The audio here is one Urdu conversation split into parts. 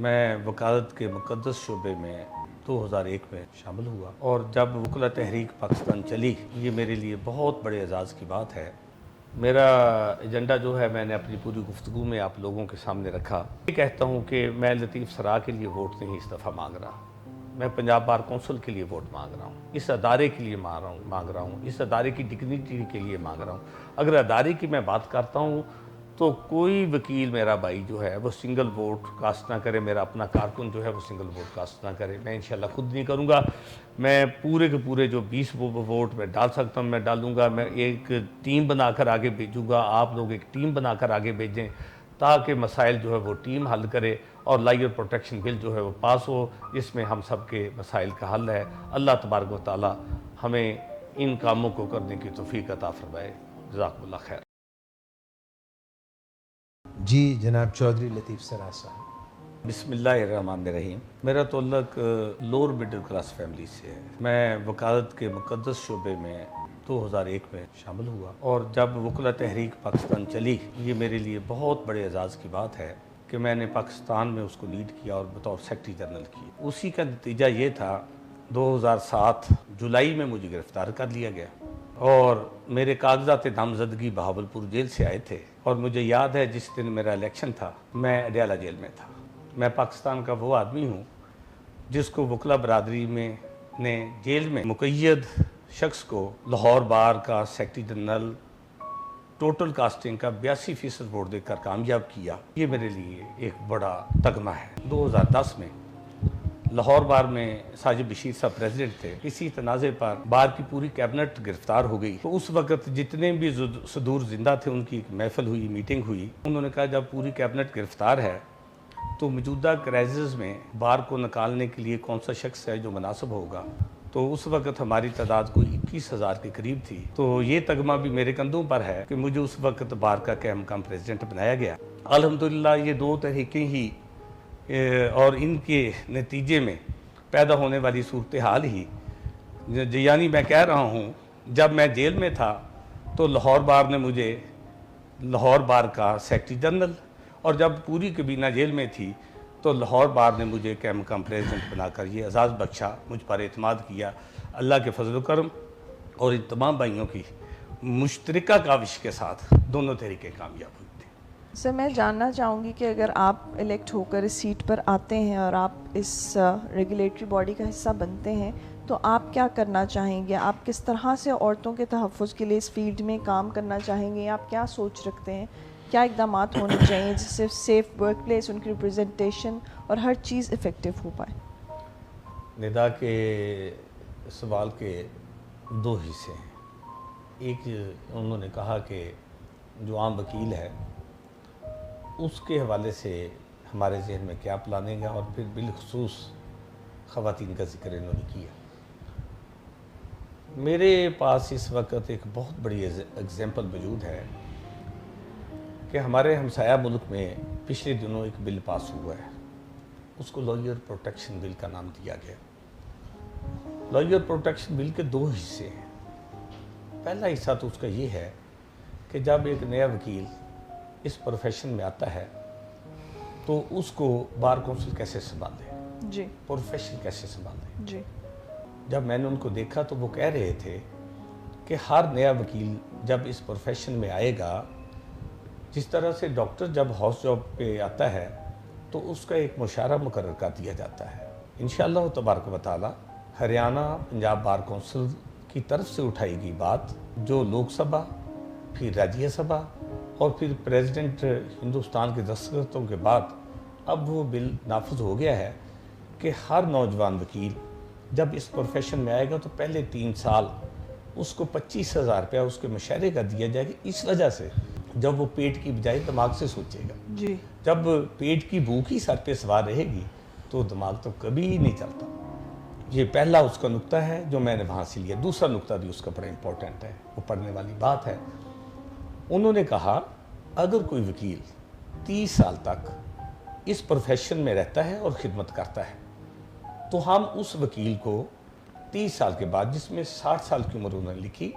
میں وکالت کے مقدس شعبے میں 2001 میں شامل ہوا، اور جب وکلا تحریک پاکستان چلی، یہ میرے لیے بہت بڑے اعزاز کی بات ہے۔ میرا ایجنڈا جو ہے میں نے اپنی پوری گفتگو میں آپ لوگوں کے سامنے رکھا۔ یہ کہتا ہوں کہ میں لطیف سراء کے لیے ووٹ نہیں اس دفعہ مانگ رہا، میں پنجاب بار کونسل کے لیے ووٹ مانگ رہا ہوں، اس ادارے کے لیے مانگ رہا ہوں، اس ادارے کی ڈگنیٹی کے لیے مانگ رہا ہوں۔ اگر ادارے کی میں بات کرتا ہوں تو کوئی وکیل میرا بھائی جو ہے وہ سنگل ووٹ کاسٹ نہ کرے، میرا اپنا کارکن جو ہے وہ سنگل ووٹ کاسٹ نہ کرے، میں انشاءاللہ خود نہیں کروں گا۔ میں پورے کے پورے جو 20 ووٹ میں ڈال سکتا ہوں میں ڈالوں گا۔ میں ایک ٹیم بنا کر آگے بھیجوں گا، آپ لوگ ایک ٹیم بنا کر آگے بھیجیں تاکہ مسائل جو ہے وہ ٹیم حل کرے اور لائر پروٹیکشن بل جو ہے وہ پاس ہو، جس میں ہم سب کے مسائل کا حل ہے۔ اللہ تبارک و تعالی ہمیں ان کاموں کو کرنے کی توفیق عطا فرمائے۔ جزاکم اللہ خیر۔ جی جناب چودھری لطیف سراء صاحب۔ بسم اللہ الرحمن الرحیم۔ میرا تعلق لوور مڈل کلاس فیملی سے ہے۔ میں وکالت کے مقدس شعبے میں 2001 میں شامل ہوا، اور جب وکلا تحریک پاکستان چلی، یہ میرے لیے بہت بڑے اعزاز کی بات ہے کہ میں نے پاکستان میں اس کو لیڈ کیا اور بطور سیکرٹری جنرل کی۔ اسی کا نتیجہ یہ تھا 2007 جولائی میں مجھے گرفتار کر لیا گیا، اور میرے کاغذات نامزدگی بہاولپور جیل سے آئے تھے، اور مجھے یاد ہے جس دن میرا الیکشن تھا میں اڈیالہ جیل میں تھا۔ میں پاکستان کا وہ آدمی ہوں جس کو وکلا برادری میں نے جیل میں مقید شخص کو لاہور بار کا سیکرٹری جنرل ٹوٹل کاسٹنگ کا 82% ووٹ دے کر کامیاب کیا۔ یہ میرے لیے ایک بڑا تگمہ ہے۔ 2010 میں لاہور بار میں ساجد بشیر صاحب پریزیڈنٹ تھے، اسی تنازع پر بار کی پوری کیبنٹ گرفتار ہو گئی، تو اس وقت جتنے بھی صدور زندہ تھے ان کی ایک محفل ہوئی، میٹنگ ہوئی۔ انہوں نے کہا جب پوری کیبنٹ گرفتار ہے تو موجودہ کرائسس میں بار کو نکالنے کے لیے کون سا شخص ہے جو مناسب ہوگا، تو اس وقت ہماری تعداد کوئی 21,000 کے قریب تھی۔ تو یہ تگمہ بھی میرے کندھوں پر ہے کہ مجھے اس وقت بار کا قائم مقام پریزیڈنٹ بنایا گیا۔ الحمدللہ یہ دو تحریکیں ہی اور ان کے نتیجے میں پیدا ہونے والی صورتحال ہی، یعنی میں کہہ رہا ہوں جب میں جیل میں تھا تو لاہور بار نے مجھے لاہور بار کا سیکرٹری جنرل، اور جب پوری کابینہ جیل میں تھی تو لاہور بار نے مجھے قائم مقام پریزیڈنٹ بنا کر یہ اعزاز بخشا، مجھ پر اعتماد کیا۔ اللہ کے فضل و کرم اور ان تمام بھائیوں کی مشترکہ کاوش کے ساتھ دونوں تحریکیں کامیاب ہوئی تھیں۔ سر میں جاننا چاہوں گی کہ اگر آپ الیکٹ ہو کر اس سیٹ پر آتے ہیں اور آپ اس ریگولیٹری باڈی کا حصہ بنتے ہیں تو آپ کیا کرنا چاہیں گے؟ آپ کس طرح سے عورتوں کے تحفظ کے لیے اس فیلڈ میں کام کرنا چاہیں گے؟ آپ کیا سوچ رکھتے ہیں؟ کیا اقدامات ہونے چاہیے جس سے سیف ورک پلیس، ان کی ریپرزنٹیشن اور ہر چیز افیکٹو ہو پائے؟ ندا کے سوال کے دو حصے ہیں۔ ایک انہوں نے کہا کہ جو عام وکیل ہے اس کے حوالے سے ہمارے ذہن میں کیا پلاننگ ہے، اور پھر بالخصوص خواتین کا ذکر انہوں نے کیا۔ میرے پاس اس وقت ایک بہت بڑی اگزامپل موجود ہے کہ ہمارے ہمسایہ ملک میں پچھلے دنوں ایک بل پاس ہوا ہے، اس کو لائر پروٹیکشن بل کا نام دیا گیا۔ لائر پروٹیکشن بل کے دو حصے ہیں۔ پہلا حصہ تو اس کا یہ ہے کہ جب ایک نیا وکیل اس پروفیشن میں آتا ہے تو اس کو بار کونسل کیسے سنبھالے، جی، پروفیشن کیسے سنبھالے۔ جی، جب میں نے ان کو دیکھا تو وہ کہہ رہے تھے کہ ہر نیا وکیل جب اس پروفیشن میں آئے گا، جس طرح سے ڈاکٹر جب ہاؤس جاب پہ آتا ہے تو اس کا ایک مشاورہ مقرر کر دیا جاتا ہے۔ انشاءاللہ تبارک و تعالی ہریانہ پنجاب بار کونسل کی طرف سے اٹھائی گئی بات، جو لوک سبھا، پھر راجیہ سبھا اور پھر پریزیڈنٹ ہندوستان کے دستخطوں کے بعد اب وہ بل نافذ ہو گیا ہے کہ ہر نوجوان وکیل جب اس پروفیشن میں آئے گا تو پہلے 3 سال اس کو 25,000 روپیہ اس کے مشاہرے کا دیا جائے گا، اس وجہ سے جب وہ پیٹ کی بجائے دماغ سے سوچے گا۔ جی، جب پیٹ کی بھوک ہی سر پہ سوار رہے گی تو دماغ تو کبھی ہی نہیں چلتا۔ یہ پہلا اس کا نقطہ ہے جو میں نے وہاں سے لیا۔ دوسرا نقطہ بھی اس کا بڑا امپورٹنٹ ہے، وہ پڑھنے والی بات ہے۔ انہوں نے کہا اگر کوئی وکیل 30 سال تک اس پروفیشن میں رہتا ہے اور خدمت کرتا ہے تو ہم اس وکیل کو 30 سال کے بعد، جس میں 60 سال کی عمر انہوں نے لکھی،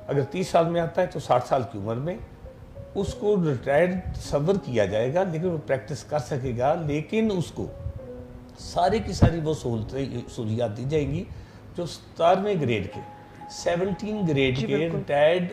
اگر 30 سال میں آتا ہے تو 60 سال کی عمر میں اس کو ریٹائرڈ تصور کیا جائے گا، لیکن وہ پریکٹس کر سکے گا، لیکن اس کو ساری کی ساری وہ سہولیات دی جائیں گی جو 17ویں گریڈ کے 17 گریڈ کے ریٹائرڈ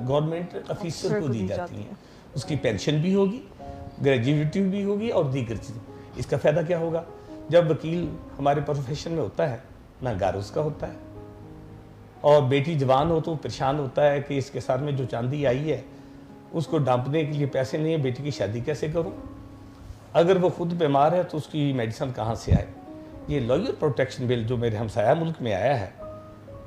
گورنمنٹ آفیسر کو دی جاتی ہیں. اس کی پینشن بھی ہوگی، گریجویٹی بھی ہوگی اور دیگر چیزیں. اس کا فائدہ کیا ہوگا؟ جب وکیل ہمارے پروفیشن میں ہوتا ہے نہ گھر اس کا ہوتا ہے، اور بیٹی جوان ہو تو پریشان ہوتا ہے کہ اس کے ساتھ میں جو چاندی آئی ہے اس کو ڈانپنے کے لیے پیسے نہیں ہیں، بیٹی کی شادی کیسے کروں؟ اگر وہ خود بیمار ہے تو اس کی میڈیسن کہاں سے آئے؟ یہ لائر پروٹیکشن بل جو میرے ہمسایہ ملک میں آیا ہے،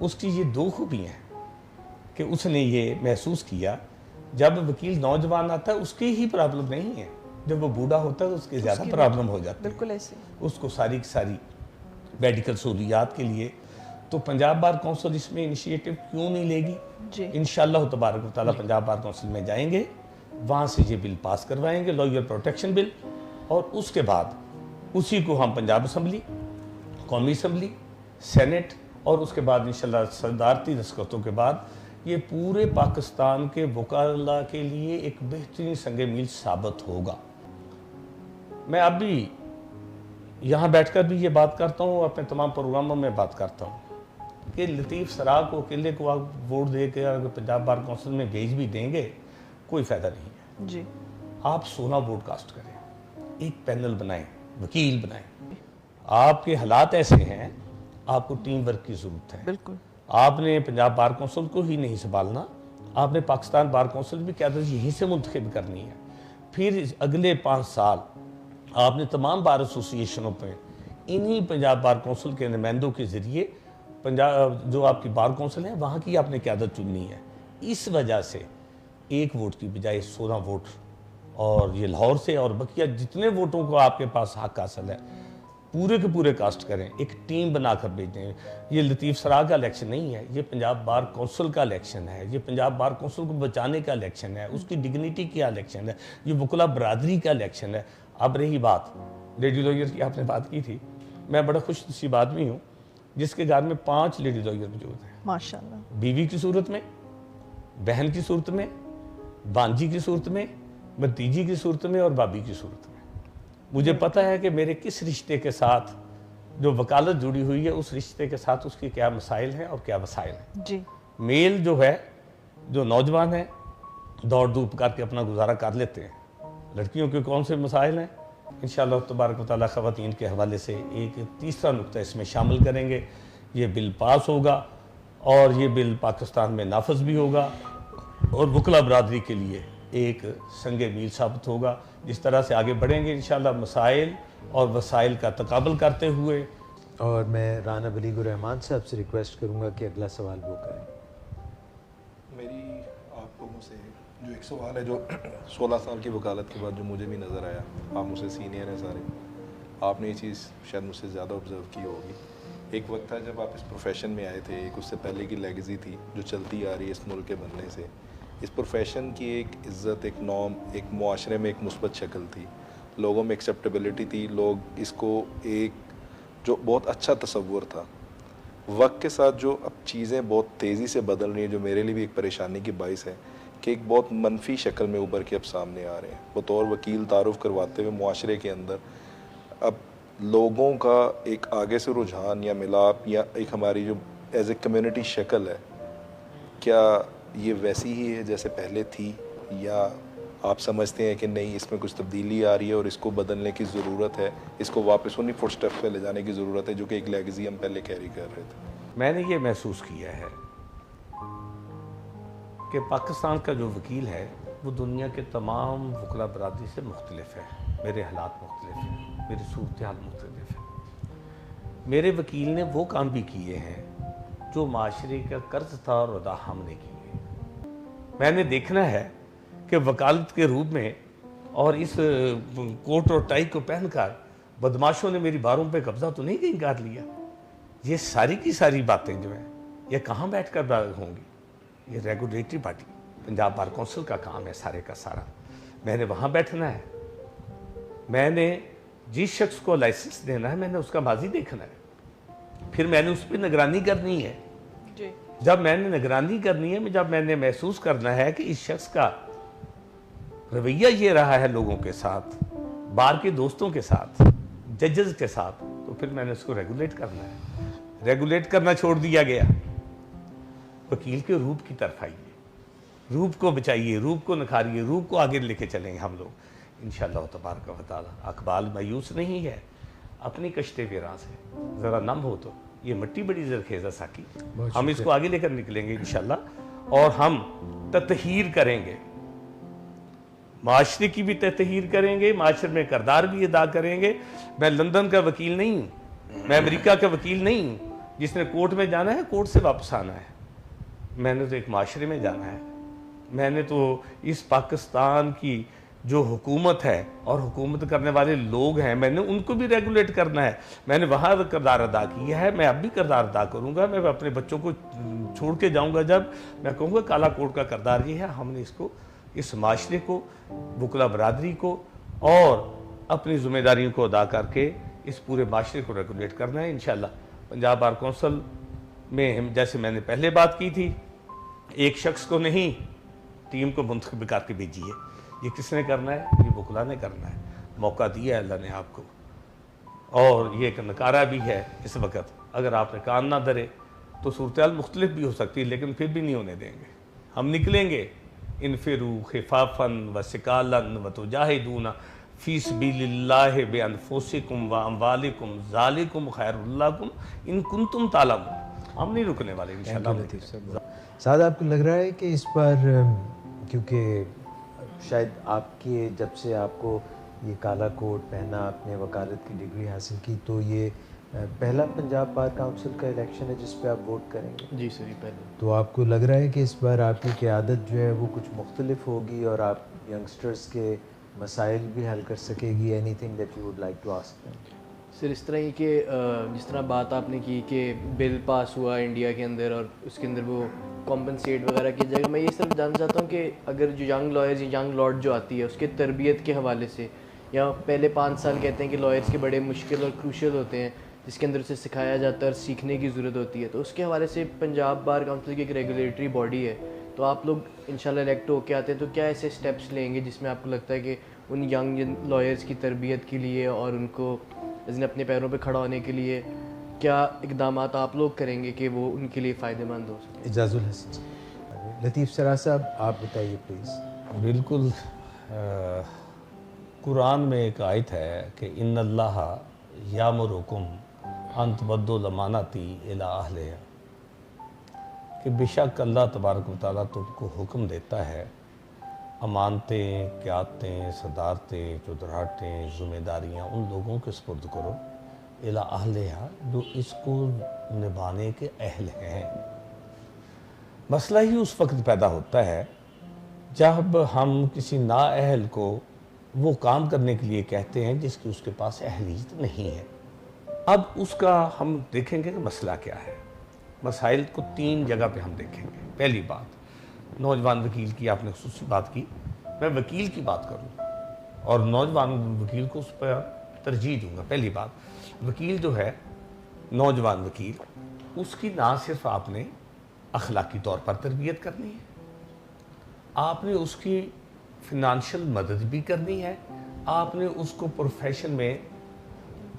اس کی یہ 2 خوبیاں ہیں کہ اس نے یہ محسوس کیا جب وکیل نوجوان آتا ہے اس کی ہی پرابلم نہیں ہے، جب وہ بوڑھا ہوتا ہے تو اس کے زیادہ پرابلم ہو جاتی ہے. بالکل ایسے اس کو ساری کی ساری میڈیکل سہولیات کے لیے. تو پنجاب بار کونسل اس میں انیشیٹو کیوں نہیں لے گی؟ جی انشاءاللہ تبارک و تعالیٰ پنجاب بار کونسل میں جائیں گے، وہاں سے یہ بل پاس کروائیں گے، لائر پروٹیکشن بل، اور اس کے بعد اسی کو ہم پنجاب اسمبلی، قومی اسمبلی، سینٹ، اور اس کے بعد انشاءاللہ صدارتی دستخطوں کے بعد یہ پورے پاکستان کے وکلاء کے لیے ایک بہترین سنگ میل ثابت ہوگا. میں اب بھی یہاں بیٹھ کر بھی یہ بات کرتا ہوں، اپنے تمام پروگراموں میں بات کرتا ہوں کہ لطیف سراغ کو اکیلے کو آپ ووٹ دے کے اگر پنجاب بار کونسل میں بھیج بھی دیں گے کوئی فائدہ نہیں ہے. جی آپ 16 ووٹ کاسٹ کریں، ایک پینل بنائیں، وکیل بنائیں. آپ کے حالات ایسے ہیں، آپ کو ٹیم ورک کی ضرورت ہے. بالکل. آپ نے پنجاب بار کونسل کو ہی نہیں سنبھالنا، آپ نے پاکستان بار کونسل بھی قیادت یہیں سے منتخب کرنی ہے. پھر اگلے 5 سال آپ نے تمام بار ایسوسیشنوں پہ انہی پنجاب بار کونسل کے نمائندوں کے ذریعے پنجاب جو آپ کی بار کونسل ہے وہاں کی آپ نے قیادت چننی ہے. اس وجہ سے 1 ووٹ کی بجائے 16 ووٹ، اور یہ لاہور سے اور بقیہ جتنے ووٹوں کو آپ کے پاس حق حاصل ہے پورے کے پورے کاسٹ کریں، ایک ٹیم بنا کر بھیجیں. یہ لطیف سراغ کا الیکشن نہیں ہے، یہ پنجاب بار کونسل کا الیکشن ہے، یہ پنجاب بار کونسل کو بچانے کا الیکشن ہے، اس کی ڈگنیٹی کا الیکشن ہے، یہ وکلاء برادری کا الیکشن ہے. اب رہی بات لیڈی لائر کی، آپ نے بات کی تھی، میں بڑا خوش نصیب آدمی ہوں جس کے گھر میں 5 لیڈی لائر موجود ہیں. ماشاءاللہ. بیوی کی صورت میں، بہن کی صورت میں، بانجی کی صورت میں، بھتیجی کی صورت میں اور بابی کی صورت میں. مجھے پتہ ہے کہ میرے کس رشتے کے ساتھ جو وکالت جڑی ہوئی ہے اس رشتے کے ساتھ اس کی کیا مسائل ہیں اور کیا وسائل ہیں. جی میل جو ہے، جو نوجوان ہیں، دوڑ دھوپ کر کے اپنا گزارا کر لیتے ہیں. لڑکیوں کے کون سے مسائل ہیں؟ انشاءاللہ تبارک و تعالیٰ خواتین کے حوالے سے ایک تیسرا نقطہ اس میں شامل کریں گے. یہ بل پاس ہوگا اور یہ بل پاکستان میں نافذ بھی ہوگا اور وکلاء برادری کے لیے ایک سنگ میل ثابت ہوگا. جس طرح سے آگے بڑھیں گے انشاءاللہ مسائل اور وسائل کا تقابل کرتے ہوئے. اور میں رانا ولیگ الرحمان صاحب سے ریکویسٹ کروں گا کہ اگلا سوال وہ کریں. میری آپ لوگوں سے جو ایک سوال ہے جو 16 سال کی وکالت کے بعد جو مجھے بھی نظر آیا، آپ مجھ سے سینئر ہیں سارے، آپ نے یہ چیز شاید مجھ سے زیادہ آبزرو کی ہوگی. ایک وقت تھا جب آپ اس پروفیشن میں آئے تھے، ایک اس سے پہلے کی لیگزی تھی جو چلتی آ رہی ہے اس ملک کے بننے سے. اس پروفیشن کی ایک عزت، ایک نام، ایک معاشرے میں ایک مثبت شکل تھی، لوگوں میں ایکسیپٹیبلٹی تھی، لوگ اس کو ایک جو بہت اچھا تصور تھا. وقت کے ساتھ جو اب چیزیں بہت تیزی سے بدل رہی ہیں، جو میرے لیے بھی ایک پریشانی کی باعث ہے کہ ایک بہت منفی شکل میں ابھر کے اب سامنے آ رہے ہیں. بطور وکیل تعارف کرواتے ہوئے معاشرے کے اندر اب لوگوں کا ایک آگے سے رجحان یا ملاپ یا ایک ہماری جو ایز اے کمیونٹی شکل ہے، کیا یہ ویسی ہی ہے جیسے پہلے تھی، یا آپ سمجھتے ہیں کہ نہیں اس میں کچھ تبدیلی آ رہی ہے اور اس کو بدلنے کی ضرورت ہے، اس کو واپس انہی فٹ سٹیپس پہ لے جانے کی ضرورت ہے جو کہ ایک لیگزی ہم پہلے کیری کر رہے تھے؟ میں نے یہ محسوس کیا ہے کہ پاکستان کا جو وکیل ہے وہ دنیا کے تمام وکلاء برادری سے مختلف ہے. میرے حالات مختلف ہیں، میری صورتحال مختلف ہے. میرے وکیل نے وہ کام بھی کیے ہیں جو معاشرے کا قرض تھا اور ادا ہم نے کیے. میں نے دیکھنا ہے کہ وکالت کے روپ میں اور اس کوٹ اور ٹائی کو پہن کر بدماشوں نے میری باروں پہ قبضہ تو نہیں کہیں کر لیا. یہ ساری کی ساری باتیں جو ہیں یہ کہاں بیٹھ کر ہوں گی؟ یہ regulatory body Punjab bar council کا کام ہے سارے کا سارا. میں نے وہاں بیٹھنا ہے، میں نے جس شخص کو لائسنس دینا ہے میں نے اس کا ماضی دیکھنا ہے، پھر میں نے اس پہ نگرانی کرنی ہے. جب میں نے نگرانی کرنی ہے، جب میں نے محسوس کرنا ہے کہ اس شخص کا رویہ یہ رہا ہے لوگوں کے ساتھ، بار کے دوستوں کے ساتھ، ججز کے ساتھ، تو پھر میں نے اس کو ریگولیٹ کرنا ہے. ریگولیٹ کرنا چھوڑ دیا گیا. وکیل کے روپ کی طرف آئیے، روپ کو بچائیے، روپ کو نکھاریے، روپ کو آگے لے کے چلیں گے ہم لوگ انشاءاللہ تبارک و تعالی. اقبال مایوس نہیں ہے اپنی کشتے ویراں سے، ذرا نم ہو تو یہ مٹی بڑی زرخیز ہے ساکی. ہم اس کو آگے لے کر نکلیں گے انشاءاللہ، اور ہم تطہیر کریں گے، معاشرے کی بھی تطہیر کریں گے، معاشرے میں کردار بھی ادا کریں گے. میں لندن کا وکیل نہیں ہوں، میں امریکہ کا وکیل نہیں ہوں جس نے کورٹ میں جانا ہے کورٹ سے واپس آنا ہے. میں نے تو ایک معاشرے میں جانا ہے. میں نے تو اس پاکستان کی جو حکومت ہے اور حکومت کرنے والے لوگ ہیں، میں نے ان کو بھی ریگولیٹ کرنا ہے. میں نے وہاں کردار ادا کیا ہے، میں اب بھی کردار ادا کروں گا. میں اپنے بچوں کو چھوڑ کے جاؤں گا جب، میں کہوں گا کالا کوٹ کا کردار یہ ہے. ہم نے اس کو، اس معاشرے کو، وکلا برادری کو اور اپنی ذمہ داریوں کو ادا کر کے اس پورے معاشرے کو ریگولیٹ کرنا ہے انشاءاللہ. پنجاب بار کونسل میں جیسے میں نے پہلے بات کی تھی، ایک شخص کو نہیں، ٹیم کو منتخب کر کے بھیجیے. یہ کس نے کرنا ہے؟ یہ وکلا نے کرنا ہے. موقع دیا ہے اللہ نے آپ کو، اور یہ ایک نکارہ بھی ہے اس وقت. اگر آپ نے کان نہ دھرے تو صورتحال مختلف بھی ہو سکتی ہے، لیکن پھر بھی نہیں ہونے دیں گے. ہم نکلیں گے. انفروا خفافا وثقالا وتجاہدون فی سبیل اللہ بانفسکم واموالکم ذالکم خیر لکم ان کنتم تعلمون. ہم نہیں رکنے والے انشاءاللہ. سعد، آپ کو لگ رہا ہے کہ اس بار، کیونکہ شاید آپ کے جب سے آپ کو یہ کالا کوٹ پہنا، آپ نے وکالت کی ڈگری حاصل کی، تو یہ پہلا پنجاب بار کونسل کا الیکشن ہے جس پہ آپ ووٹ کریں گے؟ جی سر، یہ پہلے. تو آپ کو لگ رہا ہے کہ اس بار آپ کی قیادت جو ہے وہ کچھ مختلف ہوگی اور آپ ینگسٹرز کے مسائل بھی حل کر سکے گی؟ Anything that you would like to ask them? Sir اس طرح ہی کہ جس طرح بات آپ نے کی کہ بل پاس ہوا انڈیا کے اندر اور اس کے اندر وہ کمپنسیٹ وغیرہ کی جگہ، میں یہ صرف جاننا چاہتا ہوں کہ اگر جو ینگ لائرز یا ینگ لارڈ جو آتی ہے اس کے تربیت کے حوالے سے، یا پہلے 5 سال کہتے ہیں کہ لائرز کے بڑے مشکل اور کروشل ہوتے ہیں جس کے اندر اسے سکھایا جاتا ہے اور سیکھنے کی ضرورت ہوتی ہے، تو اس کے حوالے سے پنجاب بار کونسل کی ایک ریگولیٹری باڈی ہے، تو آپ لوگ انشاءاللہ الیکٹ ہو کے آتے ہیں تو کیا ایسے اسٹیپس لیں گے جس میں آپ کو لگتا ہے کہ ان ینگ لائرز کی تربیت کے لیے اور ان کو اپنے پیروں پہ کھڑا ہونے کے لیے کیا اقدامات آپ لوگ کریں گے کہ وہ ان کے لیے فائدہ مند ہو سکے؟ اعجاز الحسن. لطیف سرا صاحب، آپ بتائیے پلیز. بالکل. قرآن میں ایک آیت ہے کہ ان اللہ یامرکم ان تؤدوا الامانات الی اہلہا، کہ بے شک اللہ تبارک و تعالیٰ تم کو حکم دیتا ہے امانتیں، قیادتیں، صدارتیں، چودراہٹیں، ذمہ داریاں ان لوگوں کے سپرد کرو الی اہلہا جو اس کو نبھانے کے اہل ہیں. مسئلہ ہی اس وقت پیدا ہوتا ہے جب ہم کسی نااہل کو وہ کام کرنے کے لیے کہتے ہیں جس کی اس کے پاس اہلیت نہیں ہے. اب اس کا ہم دیکھیں گے کہ مسئلہ کیا ہے. مسائل کو 3 جگہ پہ ہم دیکھیں گے. پہلی بات، نوجوان وکیل کی آپ نے خصوصی بات کی، میں وکیل کی بات کروں اور نوجوان وکیل کو اس پر ترجیح دوں گا. پہلی بات، وکیل جو ہے، نوجوان وکیل، اس کی نہ صرف آپ نے اخلاقی طور پر تربیت کرنی ہے، آپ نے اس کی فنانشل مدد بھی کرنی ہے، آپ نے اس کو پروفیشن میں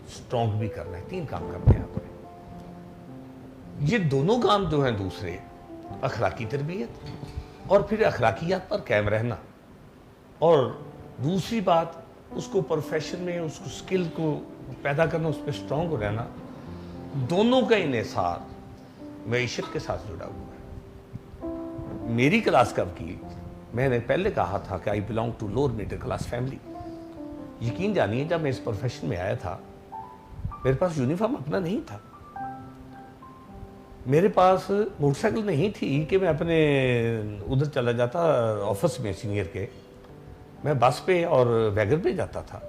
سٹرونگ بھی کرنا ہے. 3 کام کرنے ہیں آپ نے. یہ دونوں کام جو ہیں دوسرے، اخلاقی تربیت اور پھر اخلاقیات پر قائم رہنا، اور دوسری بات اس کو پروفیشن میں اس کو سکل کو پیدا کرنا، اس پہ سٹرونگ رہنا، دونوں کا انحصار معیشت کے ساتھ جڑا ہوا ہے. میری کلاس کا وکیل، میں نے پہلے کہا تھا کہ I belong to lower middle class family. یقین جانیے جب میں اس پروفیشن میں آیا تھا میرے پاس یونیفارم اپنا نہیں تھا، میرے پاس موٹر سائیکل نہیں تھی کہ میں اپنے ادھر چلا جاتا آفس میں سینئر کے، میں بس پہ اور ویگن پہ جاتا تھا.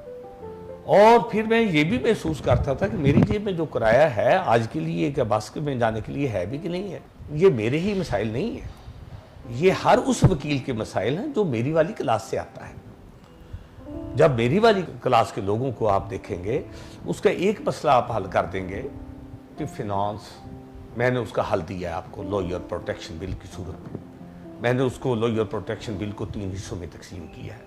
اور پھر میں یہ بھی محسوس کرتا تھا کہ میری جیب میں جو کرایہ ہے آج کے لیے کہ بس میں جانے کے لیے ہے بھی کہ نہیں ہے. یہ میرے ہی مسائل نہیں ہیں، یہ ہر اس وکیل کے مسائل ہیں جو میری والی کلاس سے آتا ہے. جب میری والی کلاس کے لوگوں کو آپ دیکھیں گے، اس کا ایک مسئلہ آپ حل کر دیں گے کہ فنانس، میں نے اس کا حل دیا ہے آپ کو لائر پروٹیکشن بل کی صورت میں. میں نے اس کو لائر پروٹیکشن بل کو 3 حصوں میں تقسیم کیا ہے.